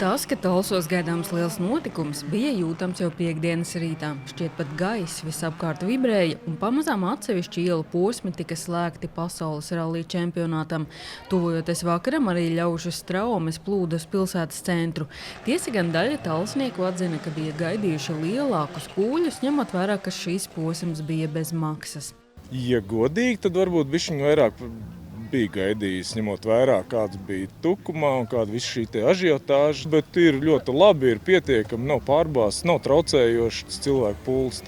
Tas, ka Talsos gaidāms liels notikums, bija jūtams jau piektdienas rītā. Šķiet pat gaiss visapkārt vibrēja un pamazām atsevišķi ielu posmi tika slēgti pasaules rallija čempionātam. Tuvojoties vakaram, arī ļaužu straumes plūda uz pilsētas centru. Tiesa gan daļa talsnieku atzina, ka bija gaidījuši lielākus kūļus, ņemot vērā, ka šīs posms bija bez maksas. Ja godīgi, tad varbūt bišķiņ vairāk bija gaidījis, ņemot vērā, kāds bija tukumā un kāda viss šī ažiotāža. Bet ir ļoti labi, ir pietiekami, nav pārbāzts, nav traucējošs cilvēku pulks.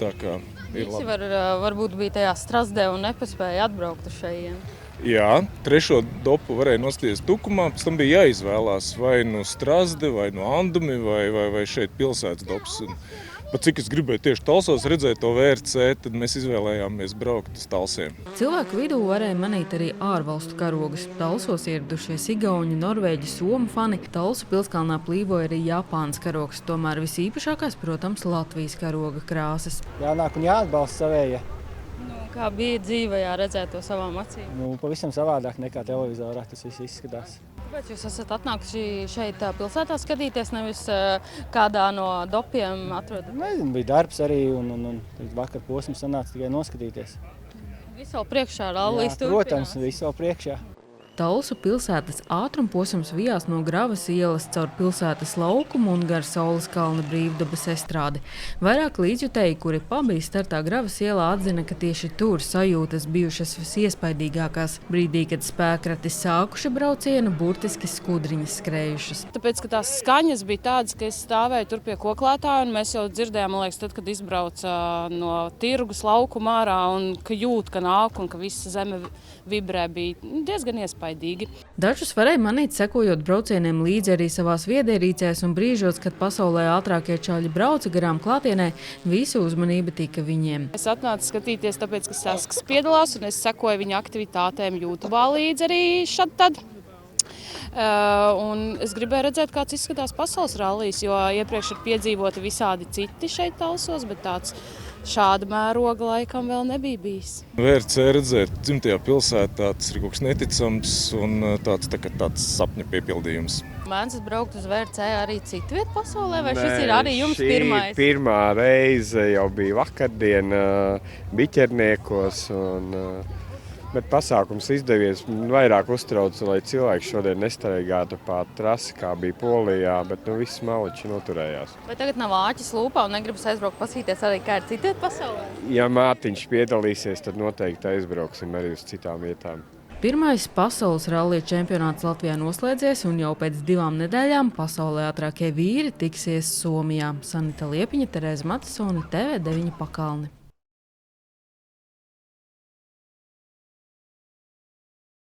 Visi varbūt bija tajā Strazdē un nepaspēja atbraukt uz šejien. Jā, trešo dopu varēja nosties tukumā, pēc tam bija jāizvēlās vai no Strazde, vai no Andumi, vai šeit pilsētas dops. Pat cik es gribēju tieši Talsos redzēt to VRC, tad mēs izvēlējāmies braukt uz Talsiem. Cilvēku vidū varēja manīt arī ārvalstu karogus. Talsos ieradušies igauņu, norvēģi, somu fani. Talsu pilskalnā plīvoja arī Japānas karogs. Tomēr visīpašākās, protams, Latvijas karoga krāsas. Jānāk un jāatbalsta savējie. Kā bija dzīvajā redzēt to savām acīm? Pavisam savādāk nekā televizorā tas viss izskatās. Kāpēc jūs esat atnākuši šeit pilsētā skatīties, nevis kādā no dopiem atrodat? Nezinu, bija darbs arī un vakar posms sanāca tikai noskatīties. Viss vēl priekšā, rallijas turpinās? Protams, viss vēl priekšā. Talsu pilsētas ātrumposms vijās no Gravas ielas caur pilsētas laukumu un gar Saules kalna brīvdabas estrādi. Vairāk līdzjutēji, kuri pabija startā Gravas ielā, atzina, ka tieši tur sajūtas bijušas visiespaidīgākās. Brīdī, kad spēkrati sākuši braucienu, burtiski skudriņas skrējušas. Tāpēc, ka tās skaņas bija tādas, ka es stāvēju tur pie koklētāja un mēs jau dzirdējām, man liekas, tad, kad izbrauca no tirgus laukuma ārā un ka jūt, ka nāk un ka visa zeme vibrē, bija diezgan iespaidīgi. Dažus varēja manīt, sekojot braucieniem līdzi arī savās viedierīcēs un brīžos, kad pasaulē ātrākie čaļi brauca garām klātienē, visa uzmanība tika viņiem. Es atnācu skatīties, tāpēc, ka Sasks piedalās un es sekoju viņa aktivitātēm YouTube līdzi arī šad tad. Un es gribēju redzēt, kāds izskatās pasaules rallijas, jo iepriekš ir piedzīvoti visādi citi šeit Talsos, bet šāda mēroga laikam vēl nebija bijis. VRC redzēt dzimtajā pilsētā, tas ir kaut kas neticams un tāds sapņa piepildījums. Mēnesis braukt uz VRC arī citu vietu pasaulē, vai šis ir arī jums pirmais? Šī pirmā reize jau bija vakardien Biķerniekos, bet pasākums izdevies. Vairāk uztrauc, lai cilvēki šodien nestaigātu pa trasi, kā bija Polijā, bet viss maliči noturējās. Vai tagad nav āķis lūpā un negribas aizbraukt pasīties arī, kā ir citu vietu pasaulē? Ja Mārtiņš piedalīsies, tad noteikti aizbrauksim arī uz citām vietām. Pirmais pasaules rallija čempionāts Latvijā noslēdzies un jau pēc 2 nedēļām pasaulē ātrākie vīri tiksies Somijā. Sanita Liepiņa, Terēza Matisone, TV9 Pakalni.